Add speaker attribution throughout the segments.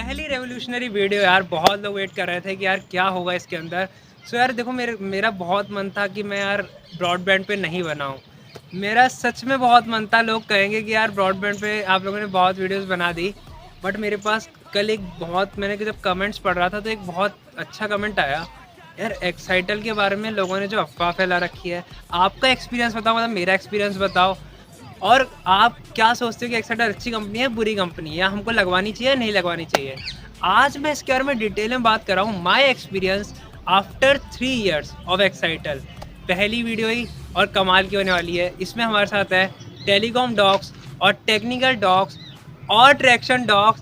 Speaker 1: पहली revolutionary video यार, बहुत लोग वेट कर रहे थे कि यार क्या होगा इसके अंदर। सो यार देखो, मेरा बहुत मन था कि मैं यार ब्रॉडबैंड पे नहीं बनाऊं। मेरा सच में बहुत मन था। लोग कहेंगे कि यार ब्रॉडबैंड पे आप लोगों ने बहुत वीडियोस बना दी, बट मेरे पास कल एक बहुत, मैंने जब कमेंट्स पढ़ रहा था तो एक बहुत अच्छा कमेंट आया यार, एक्साइटल के बारे में लोगों ने जो अफवाह फैला रखी है। आपका एक्सपीरियंस बताओ, मतलब मेरा एक्सपीरियंस बताओ, और आप क्या सोचते हो कि एक्साइटल अच्छी कंपनी है, बुरी कंपनी है, या हमको लगवानी चाहिए या नहीं लगवानी चाहिए। आज मैं इसके बारे में डिटेल में बात कर रहा हूँ। My experience after 3 years of Excitel. पहली वीडियो ही और कमाल की होने वाली है। इसमें हमारे साथ है टेलीकॉम डॉक्स और टेक्निकल डॉक्स और ट्रैक्शन डॉक्स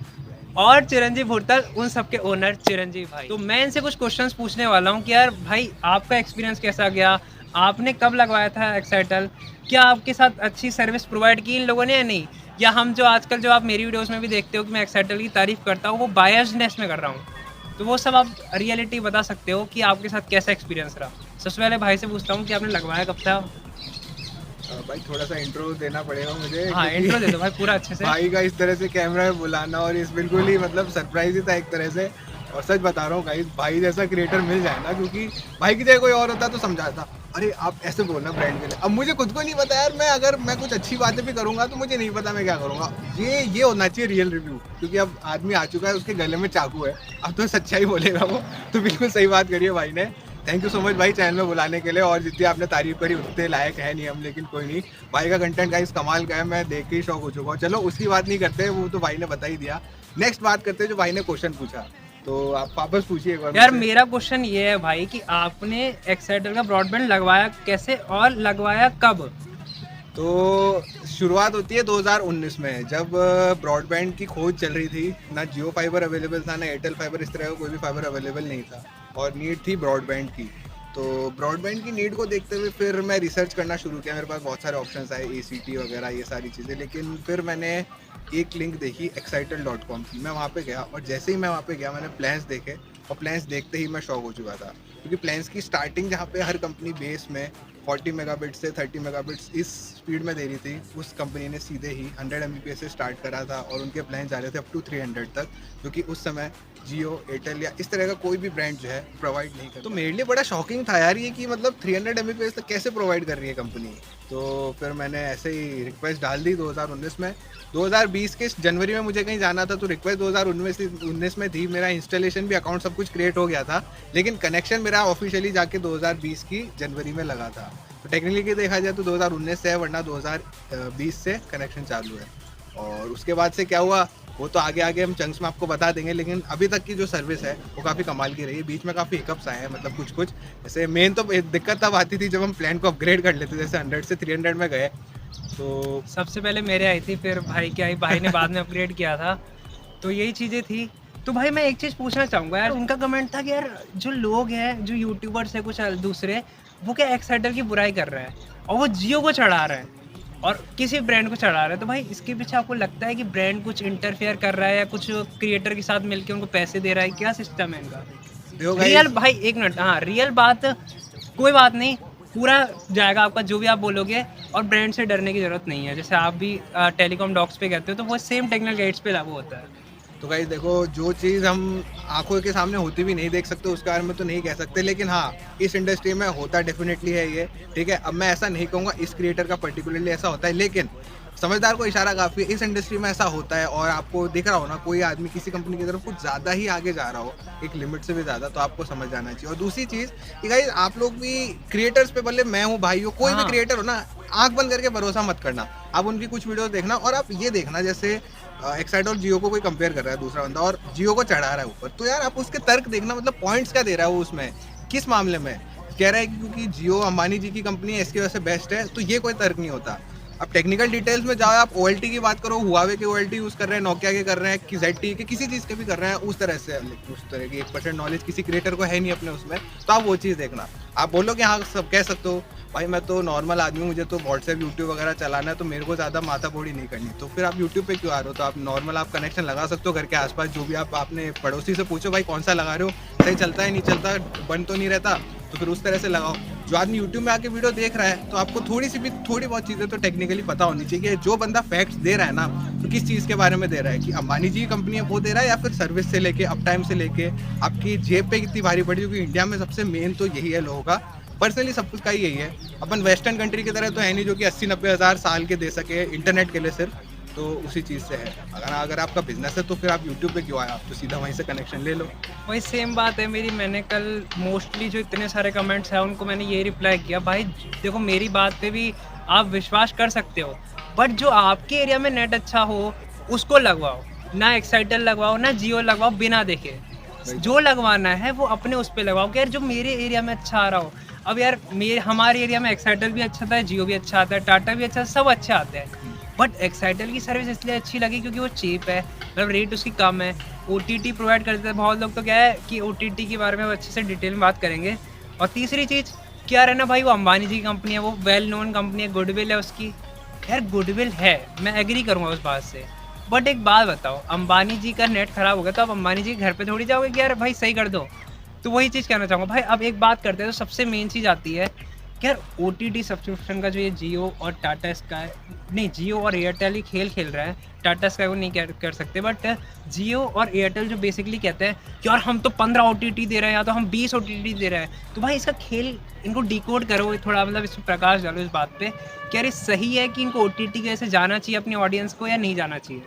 Speaker 1: और चिरंजीव भुरतल, उन सबके ओनर चिरंजीव भाई। तो मैं इनसे कुछ क्वेश्चंस पूछने वाला हूँ कि यार भाई, आपका एक्सपीरियंस कैसा गया, आपने कब लगवाया था एक्साइटल, क्या आपके साथ अच्छी सर्विस प्रोवाइड की इन लोगों ने या नहीं, या हम जो आजकल जो आप मेरी वीडियोस में भी देखते हो कि मैं एक्साइटल की तारीफ करता हूँ, वो बायस्डनेस में कर रहा हूँ। तो वो सब आप रियलिटी बता सकते हो कि आपके साथ कैसा एक्सपीरियंस रहा। सबसे पहले भाई से पूछता हूँ कि आपने लगवाया कब था।
Speaker 2: भाई थोड़ा सा इंट्रो देना पड़ेगा मुझे,
Speaker 1: हाँ, इंट्रो दे
Speaker 2: क्योंकि
Speaker 1: दो भाई पूरा अच्छे से।
Speaker 2: भाई का इस तरह से कैमरा में बुलाना और इस बिल्कुल ही मतलब सरप्राइज ही था एक तरह से। और सच बता रहा हूँ गाइस, भाई जैसा क्रिएटर मिल जाए ना, क्योंकि भाई की जगह कोई और होता तो समझाता, अरे आप ऐसे बोलना ब्रांड के लिए। अब मुझे खुद को नहीं पता यार, मैं अगर मैं कुछ अच्छी बातें भी करूंगा तो मुझे नहीं पता मैं क्या करूंगा। ये होना चाहिए रियल रिव्यू, क्योंकि अब आदमी आ चुका है, उसके गले में चाकू है, अब तो सच्चाई बोलेगा वो। तो बिल्कुल सही बात करिए भाई ने। थैंक यू सो मच भाई चैनल में बुलाने के लिए। और जितनी आपने तारीफ करी उतने लायक है नहीं हम, लेकिन कोई नहीं, भाई का कंटेंट का इस कमाल का है, मैं देख के ही शौक हो चुका हूँ। चलो उसकी बात नहीं करते, वो तो भाई ने बता ही दिया। नेक्स्ट बात करते हैं जो भाई ने क्वेश्चन पूछा, तो आप वापस पूछिए एक बार
Speaker 1: यार
Speaker 2: मुझसे।
Speaker 1: मेरा क्वेश्चन ये है भाई कि आपने एक्साइटल का ब्रॉडबैंड लगवाया कैसे और लगवाया कब।
Speaker 2: तो शुरुआत होती है 2019 में, जब ब्रॉडबैंड की खोज चल रही थी। ना जियो फाइबर अवेलेबल था, ना एयरटेल फाइबर, इस तरह का कोई भी फाइबर अवेलेबल नहीं था, और नीड थी ब्रॉडबैंड की। तो ब्रॉडबैंड की नीड को देखते हुए फिर मैं रिसर्च करना शुरू किया। मेरे पास बहुत सारे ऑप्शंस आए, ACT वगैरह ये सारी चीज़ें, लेकिन फिर मैंने एक लिंक देखी एक्साइटल.com की। मैं वहाँ पे गया, और जैसे ही मैं वहाँ पे गया मैंने प्लान्स देखे, और प्लान्स देखते ही मैं शॉक हो चुका था, क्योंकि प्लान्स की स्टार्टिंग जहाँ पे हर कंपनी बेस में 40 मेगाबिट्स से 30 मेगाबिट्स इस स्पीड में दे रही थी, उस कंपनी ने सीधे ही 100 Mbps से स्टार्ट करा था, और उनके प्लान जा रहे थे अप टू 300 तक, जो कि उस समय जियो, एयरटेल या इस तरह का कोई भी ब्रांड जो है प्रोवाइड नहीं करता। तो मेरे लिए बड़ा शॉकिंग था यार ये, कि मतलब 300 Mbps तक कैसे प्रोवाइड कर रही है कंपनी। तो फिर मैंने ऐसे ही रिक्वेस्ट डाल दी 2019 में। 2020 के जनवरी में मुझे कहीं जाना था, तो रिक्वेस्ट 2019 में थी। मेरा इंस्टॉलेशन भी, अकाउंट सब कुछ क्रिएट हो गया था, लेकिन कनेक्शन मेरा ऑफिशियली जाके 2020 की जनवरी में लगा था। तो टेक्निकली देखा जाए तो 2019 से है, वरना 2020 से कनेक्शन चालू है। और उसके बाद से क्या हुआ वो तो आगे आगे हम चंक्स में आपको बता देंगे, लेकिन अभी तक की जो सर्विस है वो काफ़ी कमाल की रही है। बीच में काफ़ी हिकअप्स आए हैं, मतलब कुछ कुछ जैसे मेन तो दिक्कत तब आती थी जब हम प्लान को अपग्रेड कर लेते, जैसे 100 से 300 में गए तो।
Speaker 1: सबसे पहले मेरे आई थी, फिर भाई की आई, भाई ने बाद में अपग्रेड किया था। तो यही चीज़ें थी। तो भाई मैं एक चीज़ पूछना चाहूँगा यार, उनका कमेंट था कि यार जो लोग हैं, जो यूट्यूबर्स हैं कुछ दूसरे, वो क्या एक्साइटल की बुराई कर रहे हैं और वो जियो को चढ़ा रहे हैं और किसी ब्रांड को चढ़ा रहे हैं। तो भाई इसके पीछे आपको लगता है कि ब्रांड कुछ इंटरफेयर कर रहा है या कुछ क्रिएटर के साथ मिलकर उनको पैसे दे रहा है, क्या सिस्टम है इनका।
Speaker 2: देखो
Speaker 1: रियल
Speaker 2: गाइस,
Speaker 1: भाई, एक मिनट, हाँ रियल बात, कोई बात नहीं, पूरा जाएगा आपका जो भी आप बोलोगे। और ब्रांड से डरने की जरूरत नहीं है। जैसे आप भी टेलीकॉम डॉक्स पे कहते हो, तो वो सेम टेक्निकल गाइड्स पे लागू होता है।
Speaker 2: तो गाइस देखो, जो चीज़ हम आंखों के सामने होती भी नहीं देख सकते उसके बारे में तो नहीं कह सकते, लेकिन हाँ इस इंडस्ट्री में होता डेफिनेटली है ये। ठीक है, अब मैं ऐसा नहीं कहूँगा इस क्रिएटर का पर्टिकुलरली ऐसा होता है, लेकिन समझदार को इशारा काफ़ी है। इस इंडस्ट्री में ऐसा होता है, और आपको दिख रहा हो ना कोई आदमी किसी कंपनी की तरफ कुछ ज़्यादा ही आगे जा रहा हो, एक लिमिट से भी ज़्यादा, तो आपको समझ जाना चाहिए। और दूसरी चीज़ कि गाइस आप लोग भी क्रिएटर्स पे, भले मैं हूँ, भाई हो, कोई भी
Speaker 1: हाँ,
Speaker 2: क्रिएटर हो ना, आंख बंद करके भरोसा मत करना। आप उनकी कुछ वीडियोस देखना, और आप ये देखना जैसे एक्साइट और जियो को कोई कंपेयर कर रहा है दूसरा बंदा, और जियो को चढ़ा रहा है ऊपर, तो यार आप उसके तर्क देखना, मतलब पॉइंट्स क्या दे रहा है वो उसमें, किस मामले में कह रहा है कि क्योंकि जियो अंबानी जी की कंपनी है इसकी वजह से बेस्ट है, तो ये कोई तर्क नहीं होता। अब टेक्निकल डिटेल्स में जाओ, आप OLT की बात करो, हुआवे के OLT यूज़ कर रहे हैं, नोकिया के कर रहे हैं, कि ZTE के किसी चीज़ के भी कर रहे हैं, उस तरह से, उस तरह की 1% नॉलेज किसी क्रिएटर को है नहीं अपने उसमें, तो आप वो चीज़ देखना। आप बोलो कि हाँ सब कह सकते हो, भाई मैं तो नॉर्मल आदमी हूँ, मुझे तो व्हाट्सएप यूट्यूब वगैरह चलाना है, तो मेरे को ज़्यादा माथा बोड़ी नहीं करनी, तो फिर आप यूट्यूब पे क्यों आ रहे हो। तो आप नॉर्मल आप कनेक्शन लगा सकते हो घर के आसपास, जो भी आप अपने पड़ोसी से पूछो भाई कौन सा लगा रहे हो, सही चलता है नहीं चलता, बंद तो नहीं रहता, तो फिर उस तरह से लगाओ। जो आदमी यूट्यूब में आके वीडियो देख रहा है तो आपको थोड़ी बहुत चीज़ें तो टेक्निकली पता होनी चाहिए कि जो बंदा फैक्ट्स दे रहा है ना तो किस चीज़ के बारे में दे रहा है, कि अंबानी जी की कंपनी है वो दे रहा है, या फिर सर्विस से लेके अप टाइम से लेके आपकी जेब पे कितनी भारी पड़ी, क्योंकि इंडिया में सबसे मेन तो यही है लोगों का, पर्सनली सब कुछ का ही यही है। अपन वेस्टर्न कंट्री की तरह तो है नहीं जो कि 80-90 हज़ार साल के दे सके इंटरनेट के लिए सिर्फ, तो उसी चीज़ से है। अगर आपका बिजनेस है तो फिर आप यूट्यूब पे क्यों आए, आप तो सीधा वहीं से कनेक्शन ले लो।
Speaker 1: वही सेम बात है मेरी। मैंने कल मोस्टली जो इतने सारे कमेंट्स हैं उनको मैंने यही रिप्लाई किया, भाई देखो मेरी बात पे भी आप विश्वास कर सकते हो, बट जो आपके एरिया में नेट अच्छा हो उसको लगवाओ, ना एक्साइटल लगवाओ ना जियो लगवाओ बिना देखे। जो लगवाना है वो अपने उस पे लगवाओ कि यार जो मेरे एरिया में अच्छा आ रहा हो। अब यार हमारे एरिया में एक्साइटल भी अच्छा आता है, जियो भी अच्छा आता है, टाटा भी अच्छा, सब अच्छे आते हैं, बट एक्साइटल की सर्विस इसलिए अच्छी लगी क्योंकि वो चीप है, मतलब रेट उसकी कम है, OTT प्रोवाइड कर देते हैं। बहुत लोग तो क्या है कि OTT के बारे में अच्छे से डिटेल में बात करेंगे। और तीसरी चीज़ क्या रहना भाई, वो अंबानी जी की कंपनी है, वो वेल नोन कंपनी है, गुडविल है उसकी। यार गुडविल है, मैं एग्री करूँगा उस बात से, बट एक बात बताओ, अंबानी जी का नेट खराब हो गया तो आप अंबानी जी के घर पे थोड़ी जाओगे कि यार भाई सही कर दो। तो वही चीज़ कहना चाहूँगा भाई। अब एक बात करते हैं तो सबसे मेन चीज़ आती है कि यार OTT सब्सक्रिप्शन का जो ये जियो और टाटा स्काई, नहीं जियो और एयरटेल ही खेल रहा है, टाटा स्काई को नहीं कर सकते, बट जियो और एयरटेल जो बेसिकली कहते हैं कि यार हम तो 15 OTT दे रहे हैं या तो हम 20 OTT दे रहे हैं, तो भाई इसका खेल इनको डिकोड करो थोड़ा, मतलब इसमें प्रकाश डालो इस बात पे कि यार ये सही है कि इनको OTT की वजह से जाना चाहिए अपनी ऑडियंस को या नहीं जाना चाहिए।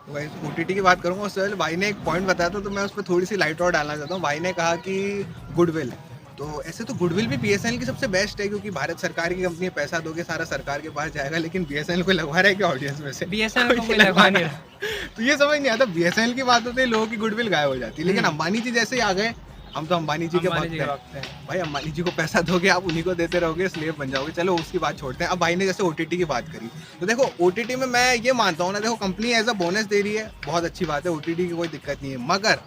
Speaker 2: भाई OTT की बात करूँगा उससे पहले भाई ने एक पॉइंट बताया था तो मैं उस पर थोड़ी सी लाइट और डालना चाहता हूँ। भाई ने कहा कि गुडविल, तो ऐसे तो गुडविल भी BSNL की सबसे बेस्ट है, क्योंकि भारत सरकार की कंपनी है, पैसा दोगे सारा सरकार के पास जाएगा, लेकिन BSNL को लगवा रहा है कि ऑडियंस में से
Speaker 1: BSNL को कोई लगवा नहीं रहा।
Speaker 2: तो ये समझ नहीं आता, BSNL की बात होती है लोगों की गुडविल गायब हो जाती है, लेकिन अंबानी जी जैसे ही आ गए, हम तो अंबानी जी के
Speaker 1: अंबानी जी
Speaker 2: भक्त
Speaker 1: के
Speaker 2: हैं
Speaker 1: वक्त है।
Speaker 2: भाई। अंबानी जी को पैसा दोगे आप उन्हीं को देते रहोगे, स्लेव बन जाओगे। चलो उसकी बात छोड़ते हैं। अब भाई ने जैसे OTT की बात करी, तो देखो OTT में मैं ये मानता हूँ ना, देखो कंपनी एज अ बोनस दे रही है, बहुत अच्छी बात है, OTT की कोई दिक्कत नहीं है, मगर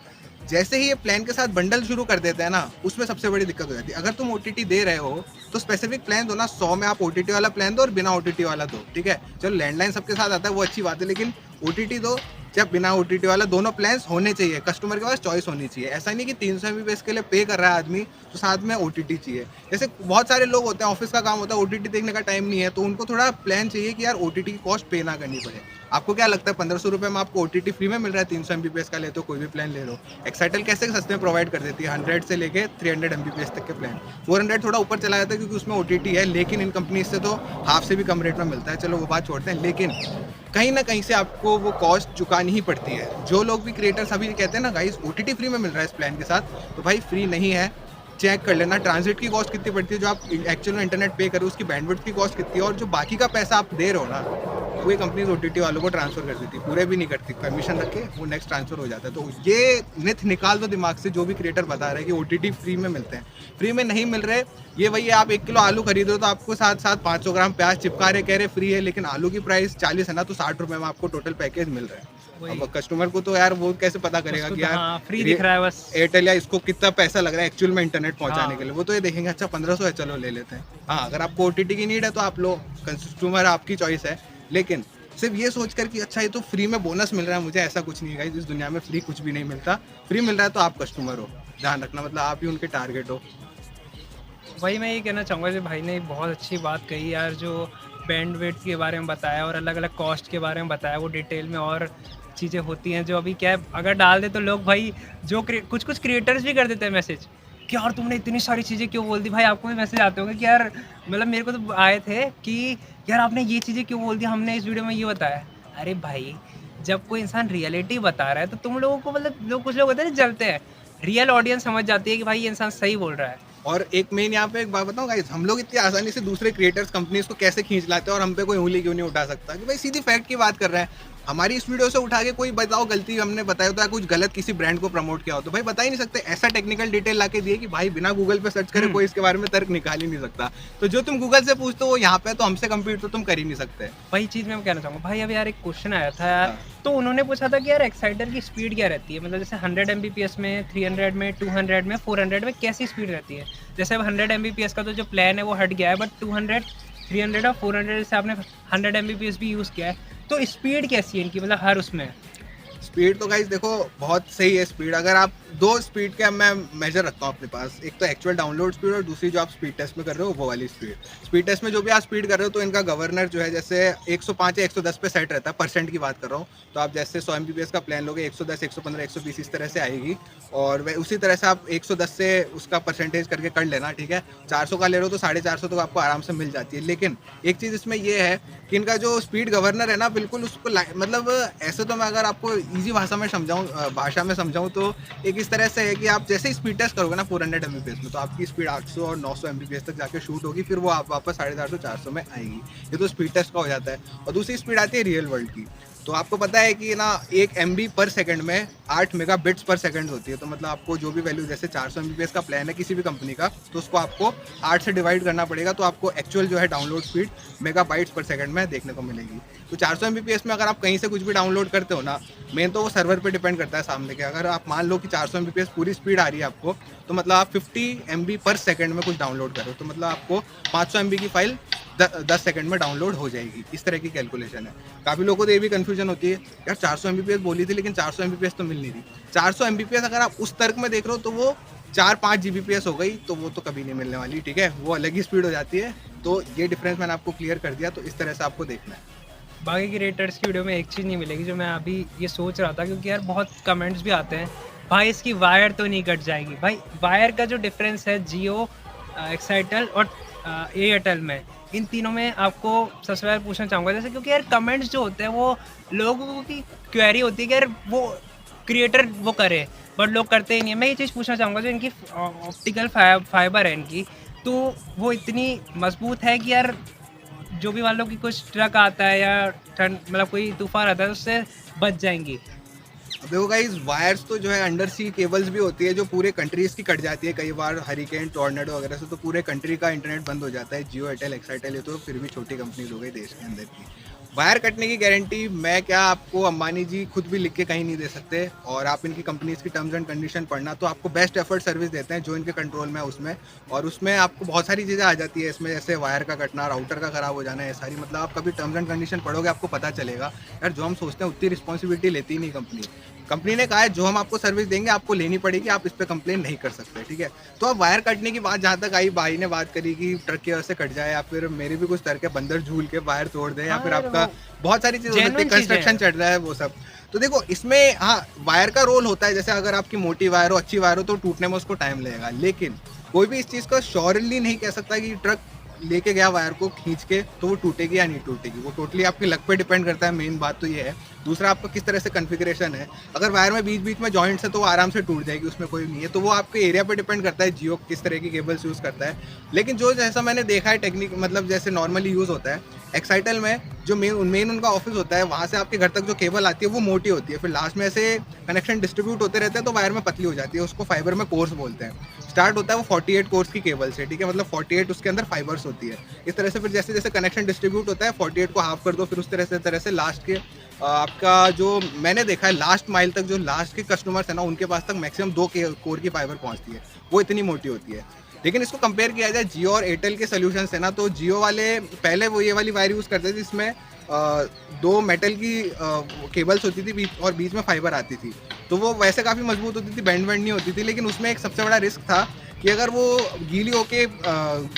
Speaker 2: जैसे ही ये प्लान के साथ बंडल शुरू कर देते हैं ना, उसमें सबसे बड़ी दिक्कत हो जाती है। अगर तुम OTT दे रहे हो तो स्पेसिफिक प्लान दो ना, 100 में आप OTT वाला प्लान दो और बिना OTT वाला दो, ठीक है। चलो लैंडलाइन सबके साथ आता है वो अच्छी बात है, लेकिन OTT दो, जब बिना OTT वाला, दोनों प्लान्स होने चाहिए, कस्टमर के पास चॉइस होनी चाहिए। ऐसा नहीं कि 300 MBPS के लिए पे कर रहा है आदमी तो साथ में OTT चाहिए। जैसे बहुत सारे लोग होते हैं, ऑफिस का काम होता है, OTT देखने का टाइम नहीं है, तो उनको थोड़ा प्लान चाहिए कि यार OTT की कॉस्ट पे ना करनी पड़े। आपको क्या लगता है 1500 रुपये में आपको OTT फ्री में मिल रहा है, 300 MBPS का लेते हो, कोई भी प्लान ले लो। एक्साइटल कैसे सस्ते में प्रोवाइड कर देती है, 100 से लेके 300 MBPS तक के प्लान। 400 थोड़ा ऊपर चला जाता है क्योंकि उसमें OTT है, लेकिन इन कंपनी से तो हाफ से भी कम रेट में मिलता है। चलो वो बात छोड़ते हैं, लेकिन कहीं ना कहीं से आपको वो कॉस्ट चुकानी ही पड़ती है। जो लोग भी क्रिएटर्स अभी कहते हैं ना गाइस OTT फ्री में मिल रहा है इस प्लान के साथ, तो भाई फ्री नहीं है। चेक कर लेना ट्रांजिट की कॉस्ट कितनी पड़ती है, जो आप एक्चुअल में इंटरनेट पे करो उसकी बैंडविड्थ की कॉस्ट कितनी है, और जो बाकी का पैसा आप दे रहे हो ना, वो कंपनीज OTT वालों को ट्रांसफर कर देती है, पूरे भी नहीं करती, कमीशन रख के वो नेक्स्ट ट्रांसफर हो जाता है। तो ये मिथ निकाल दो दिमाग से, जो भी क्रिएटर बता रहे हैं कि OTT फ्री में मिलते हैं, फ्री में नहीं मिल रहे। ये वही है, आप 1 किलो आलू खरीदो तो आपको साथ साथ 500 ग्राम प्याज चिपका रहे, कह रहे फ्री है, लेकिन आलू की प्राइस 40 है ना, तो 60 रुपये में आपको टोटल पैकेज मिल रहा है। अब कस्टमर को तो यार वो कैसे पता करेगा कि यार
Speaker 1: फ्री दिख रहा है बस,
Speaker 2: एयरटेल या इसको कितना पैसा लग रहा है एक्चुअल में इंटरनेट पहुंचाने के लिए, वो तो ये देखेंगे अच्छा 1500 है, चलो ले लेते हैं। हाँ, अगर आपको OTT की नीड है तो आप लो, कंज्यूमर आपकी चॉइस है, लेकिन सिर्फ ये सोचकर कि अच्छा ये तो फ्री में बोनस मिल रहा है मुझे, ऐसा कुछ नहीं है गाइस। इस दुनिया में फ्री कुछ भी नहीं मिलता। फ्री मिल रहा है तो आप कस्टमर हो, ध्यान रखना, मतलब आप ही उनके टारगेट हो।
Speaker 1: वही मैं ये कहना चाहूँगा जो भाई ने बहुत अच्छी बात कही यार, जो बैंडविड्थ के बारे में बताया और अलग अलग कॉस्ट के बारे में बताया, वो डिटेल में और चीज़ें होती हैं जो अभी क्या है, अगर डाल दे तो लोग भाई जो कुछ क्रिएटर्स भी कर देते हैं मैसेज कि यार तुमने इतनी सारी चीज़ें क्यों बोल दी। भाई आपको भी मैसेज आते होंगे कि यार, मतलब मेरे को तो आए थे कि यार आपने ये चीज़ें क्यों बोल दी, हमने इस वीडियो में ये बताया। अरे भाई जब कोई इंसान रियलिटी बता रहा है तो तुम लोगों को, मतलब लोग, कुछ लोग होते हैं ना जलते हैं, रियल ऑडियंस समझ जाती है कि भाई ये इंसान सही बोल रहा है।
Speaker 2: और एक मेन यहाँ पे एक बात बताऊँ गाइस, हम लोग इतनी आसानी से दूसरे क्रिएटर्स कंपनीज को कैसे खींच लाते हैं और हम पे कोई उंगली क्यों नहीं उठा सकता, कि भाई सीधी फैक्ट की बात कर रहे हैं। हमारी इस वीडियो से उठा के कोई बताओ गलती हमने बताया होता है, कुछ गलत किसी ब्रांड को प्रमोट किया हो, तो भाई बता ही नहीं सकते। ऐसा टेक्निकल डिटेल लाके दिए कि भाई बिना गूगल पे सर्च करे कोई इसके बारे में तर्क निकाल ही नहीं सकता। तो जो तुम गूगल से पूछते हो वो यहाँ पे, तो हमसे कम्पीट तो तुम कर ही नहीं सकते।
Speaker 1: वही चीज़ मैं कहना चाहूँगा भाई। अभी यार एक क्वेश्चन आया था यार, तो उन्होंने पूछा था कि यार एक्साइटर की स्पीड क्या रहती है, मतलब जैसे 100 MBPS में, 300 में, 200 में, 400 में कैसी स्पीड रहती है। जैसे अब 100 MBPS का तो जो प्लान है वो हट गया है, बट 200, 300 और 400 से आपने 100 MBPS भी यूज़ किया है, तो स्पीड कैसी है इनकी, मतलब हर उसमें।
Speaker 2: स्पीड तो गाइस देखो बहुत सही है स्पीड। अगर आप दो स्पीड के मैं मेजर रखता हूँ अपने पास, एक तो एक्चुअल डाउनलोड स्पीड और दूसरी जो आप स्पीड टेस्ट में कर रहे हो वो वाली स्पीड। स्पीड टेस्ट में जो भी आप स्पीड कर रहे हो तो इनका गवर्नर जो है जैसे 105 या 110 पे सेट रहता है, परसेंट की बात कर रहा हूँ। तो आप जैसे 100 Mbps का प्लान लोगे 110, 115, 120 इस तरह से आएगी, और वह उसी तरह से आप 110 से उसका परसेंटेज करके कर लेना, ठीक है। 400 का ले रहे हो तो 450 तो आपको आराम से मिल जाती है। लेकिन एक चीज़ इसमें ये है कि इनका जो स्पीड गवर्नर है ना, बिल्कुल उसको मतलब ऐसे तो मैं अगर आपको ईजी भाषा में समझाऊँ तो एक इस तरह से है कि आप जैसे ही स्पीड टेस्ट करोगे ना 400 Mbps में, तो आपकी स्पीड 800 और 900 Mbps तक जाके शूट होगी, फिर वो आप वापस 450, 400 में आएगी। ये तो स्पीड टेस्ट का हो जाता है। और दूसरी स्पीड आती है रियल वर्ल्ड की। तो आपको पता है कि ना 1 MB पर सेकंड में 8 मेगाबिट्स पर सेकंड होती है। तो मतलब आपको जो भी वैल्यू, जैसे 400 Mbps का प्लान है किसी भी कंपनी का, तो उसको आपको 8 से डिवाइड करना पड़ेगा, तो आपको एक्चुअल जो है डाउनलोड स्पीड मेगाबाइट्स पर सेकंड में देखने को मिलेगी। तो 400 Mbps में अगर आप कहीं से कुछ भी डाउनलोड करते हो ना, मेन तो वो सर्वर पे डिपेंड करता है सामने के। अगर आप मान लो कि 400 Mbps पूरी स्पीड आ रही है आपको, तो मतलब आप 50 MB पर सेकंड में कुछ डाउनलोड करो, तो मतलब आपको 500 MB की फाइल 10 सेकंड में डाउनलोड हो जाएगी। इस तरह की कैलकुलेशन है। काफ़ी लोगों को ये भी कन्फ्यूजन होती है, यार 400 Mbps बोली थी लेकिन 400 Mbps तो मिल नहीं रही। 400 Mbps अगर आप उस तर्क में देख रहे हो तो वो 4-5 Gbps हो गई, तो वो तो कभी नहीं मिलने वाली, ठीक है। वो अलग ही स्पीड हो जाती है। तो ये डिफरेंस मैंने आपको क्लियर कर दिया, तो इस तरह से आपको देखना है।
Speaker 1: बाकी क्रिएटर्स की वीडियो में एक चीज़ नहीं मिलेगी जो मैं अभी ये सोच रहा था, क्योंकि यार बहुत कमेंट्स भी आते हैं, भाई इसकी वायर तो नहीं कट जाएगी। भाई वायर का जो डिफरेंस है जियो, एक्साइटल और एयरटेल में, इन तीनों में आपको सबसे पहले पूछना चाहूँगा, जैसे क्योंकि यार कमेंट्स जो होते हैं वो लोगों की क्वेरी होती है कि यार वो क्रिएटर वो करे, बट लोग करते ही नहीं है। मैं ये चीज़ पूछना चाहूँगा, जो इनकी ऑप्टिकल फाइबर है इनकी, तो वो इतनी मजबूत है कि यार जो भी मान लो कि कुछ ट्रक आता है या ठंड मतलब कोई तूफान आता है तो उससे बच जाएंगी।
Speaker 2: अब देखो गाइस, वायर्स तो जो है अंडर सी केबल्स भी होती है जो पूरे कंट्रीज की कट जाती है कई बार, हरिकेन, टॉर्नेडो वगैरह से, तो पूरे कंट्री का इंटरनेट बंद हो जाता है। जियो, एयरटेल, एक्साइटेल, ये तो फिर भी छोटी कंपनीज हो गई देश के अंदर की। वायर कटने की गारंटी मैं क्या, आपको अंबानी जी खुद भी लिख के कहीं नहीं दे सकते, और आप इनकी कंपनीज की टर्म्स एंड कंडीशन पढ़ना, तो आपको बेस्ट एफर्ट सर्विस देते हैं जो इनके कंट्रोल में है उसमें। और उसमें आपको बहुत सारी चीज़ें आ जाती है इसमें, जैसे वायर का कटना, राउटर का खराब हो जाना है सारी, मतलब आप कभी टर्म्स एंड कंडीशन पढ़ोगे आपको पता चलेगा। यार जो हम सोचते हैं उतनी रिस्पॉन्सिबिलिटी लेती ही नहीं कंपनी। कंपनी ने कहा है जो हम आपको सर्विस देंगे आपको लेनी पड़ेगी, आप इस पर कंप्लेन नहीं कर सकते, ठीक है। तो अब वायर कटने की बात जहाँ तक आई, भाई ने बात करी कि ट्रक की वजह से कट जाए, या फिर मेरे भी कुछ तरह के बंदर झूल के वायर तोड़ दे, या फिर आपका बहुत सारी चीज़ हो सकती है, कंस्ट्रक्शन चल रहा है वो सब। तो देखो इसमें हाँ वायर का रोल होता है, जैसे अगर आपकी मोटी वायर हो, अच्छी वायर हो, तो टूटने में उसको टाइम लगेगा, लेकिन कोई भी इस चीज़ को श्योरली नहीं कह सकता कि ट्रक लेके गया वायर को खींच के तो वो टूटेगी या नहीं टूटेगी। वो टोटली आपकी लक पे डिपेंड करता है, मेन बात तो ये है। दूसरा आपका किस तरह से कॉन्फ़िगरेशन है, अगर वायर में बीच बीच में जॉइंट्स है तो वो आराम से टूट जाएगी, उसमें कोई नहीं है। तो वो आपके एरिया पे डिपेंड करता है, जियो किस तरह की केबल्स यूज़ करता है। लेकिन जो जैसा मैंने देखा है टेक्निक, मतलब जैसे नॉर्मली यूज़ होता है, एक्साइटल में जो मेन उनका ऑफिस होता है, वहाँ से आपके घर तक जो केबल आती है वो मोटी होती है, फिर लास्ट में ऐसे कनेक्शन डिस्ट्रीब्यूट होते रहते हैं तो वायर में पतली हो जाती है, उसको फाइबर में कोर्स बोलते हैं। स्टार्ट होता है वो 48 कोर्स की केबल से, ठीक है, मतलब 48 उसके अंदर फाइबर्स होती है। इस तरह से फिर जैसे जैसे कनेक्शन डिस्ट्रीब्यूट होता है 48 को हाफ कर दो, फिर उस तरह से लास्ट के आपका जो मैंने देखा है लास्ट माइल तक जो लास्ट के कस्टमर्स है ना, उनके पास तक मैक्सिमम 2 कोर की फाइबर पहुंचती है, वो इतनी मोटी होती है। लेकिन इसको कंपेयर किया जाए जियो और एयरटेल के सोल्यूशन है ना, तो जियो वाले पहले वो ये वाली वायर यूज़ करते थे जिसमें 2 मेटल की केबल्स होती थी और बीच में फाइबर आती थी, तो वो वैसे काफ़ी मजबूत होती थी, बैंड नहीं होती थी। लेकिन उसमें एक सबसे बड़ा रिस्क था कि अगर वो गीली होके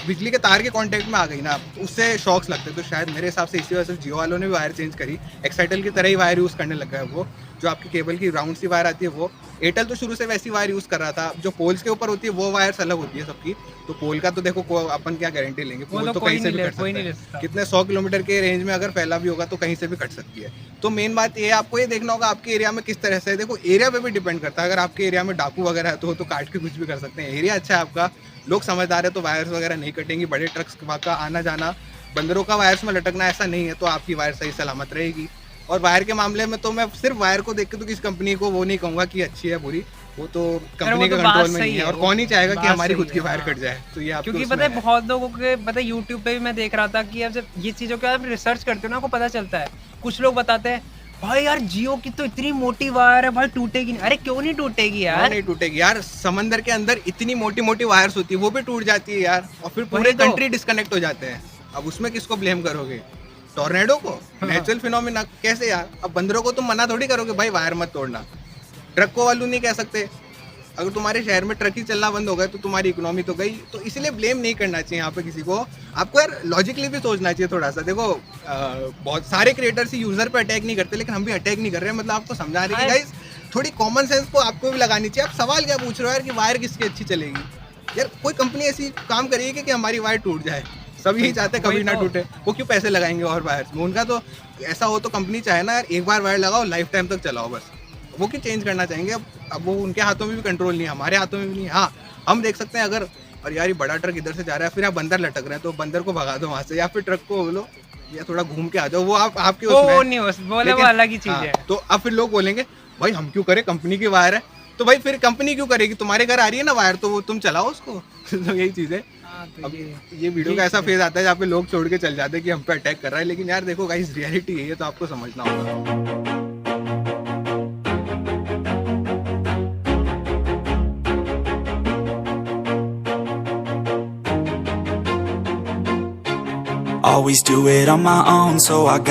Speaker 2: बिजली के तार के कांटेक्ट में आ गई ना, उससे शॉक्स लगते। तो शायद मेरे हिसाब से इसी वजह से जियो वालों ने भी वायर चेंज करी, एक्साइटल की तरह ही वायर यूज़ करने लगा है वो, जो आपकी केबल की राउंड सी वायर आती है वो। एयरटेल तो शुरू से वैसी वायर यूज़ कर रहा था, जो पोल्स के ऊपर होती है वो वायर्स अलग होती है सबकी। तो पोल का तो देखो अपन क्या गारंटी लेंगे, पोल तो कहीं से भी कट सकता है, कितने 100 किलोमीटर के रेंज में अगर फैला भी होगा तो कहीं से भी कट सकती है। तो मेन बात ये आपको ये देखना होगा आपके एरिया में किस तरह से है। देखो एरिया पे भी डिपेंड करता है, अगर आपके एरिया में डाकू वगैरह है तो काट के कुछ भी कर सकते हैं। एरिया अच्छा है आपका, लोग समझदार है तो वायर्स वगैरह नहीं कटेंगी। बड़े ट्रक्स का आना जाना, बंदरों का वायर्स में लटकना ऐसा नहीं है, तो आपकी वायर सही सलामत रहेगी। और वायर के मामले में तो मैं सिर्फ वायर को देख के तो किस कंपनी को वो नहीं कहूँगा कि अच्छी है बुरी, वो तो कंपनी के कंट्रोल में नहीं है, और कौन ही चाहेगा कि हमारी खुद की वायर कट जाए। तो ये आपको
Speaker 1: क्योंकि पता है बहुत लोगों के पता है, यूट्यूब पे भी मैं देख रहा था कि अब जब ये चीज़ों के आप रिसर्च करते हो ना, आपको पता चलता है। कुछ लोग बताते हैं भाई यार जियो की तो इतनी मोटी वायर है भाई, टूटेगी नहीं। अरे क्यों नहीं टूटेगी यार,
Speaker 2: नहीं टूटेगी यार, समंदर के अंदर इतनी मोटी मोटी वायर्स होती है, वो भी टूट जाती है यार, और फिर पूरे कंट्री डिस्कनेक्ट हो जाते हैं। अब उसमें किसको ब्लेम करोगे, टॉर्नेडो को, नेचुरल फिनोमिना कैसे यार। अब बंदरों को तुम मना थोड़ी करोगे भाई वायर मत तोड़ना, ट्रक को वालों नहीं कह सकते, अगर तुम्हारे शहर में ट्रक ही चलना बंद हो गए तो तुम्हारी इकोनॉमी तो गई। तो इसलिए ब्लेम नहीं करना चाहिए यहाँ पे किसी को। आपको यार लॉजिकली भी सोचना चाहिए थोड़ा सा। देखो बहुत सारे क्रिएटर्स यूजर पे अटैक नहीं करते, लेकिन हम भी अटैक नहीं कर रहे हैं। मतलब आपको समझा रहे हैं कि गाइस थोड़ी कॉमन सेंस को आपको भी लगानी चाहिए। आप सवाल क्या पूछ रहे हो यार कि वायर किसकी अच्छी चलेगी? यार कोई कंपनी ऐसी काम करेगी कि हमारी वायर टूट जाए? सब यही चाहते हैं कभी ना टूटे। वो क्यों पैसे लगाएंगे और वायर्स में? उनका तो ऐसा हो तो कंपनी चाहे ना यार एक बार वायर लगाओ लाइफ टाइम तक चलाओ बस। वो क्यों चेंज करना चाहेंगे? अब वो उनके हाथों में भी कंट्रोल नहीं है, हमारे हाथों में भी नहीं है। हाँ हम देख सकते हैं अगर और यार ये बड़ा ट्रक इधर से जा रहा है, फिर आप बंदर लटक रहे हैं तो बंदर को भगा दो वहां से, या फिर ट्रक को बोलो या थोड़ा घूम के आ जाओ। वो आपके उसमें
Speaker 1: वो नहीं बोले, वो अलग ही चीज है।
Speaker 2: तो अब फिर लोग बोलेंगे भाई हम क्यों करें, कंपनी की वायर है। तो भाई फिर कंपनी क्यों करेगी? तुम्हारे घर आ रही है ना वायर, तो वो तुम चलाओ उसको। तो यही चीज है।
Speaker 1: तो
Speaker 2: अब ये वीडियो का ऐसा फेज आता है जहाँ पे लोग छोड़ के चल जाते हैं कि हम पे अटैक कर रहा है, लेकिन यार देखो गाइस रियलिटी है ये, तो आपको समझना होगा।
Speaker 3: Always do it on my own, so I got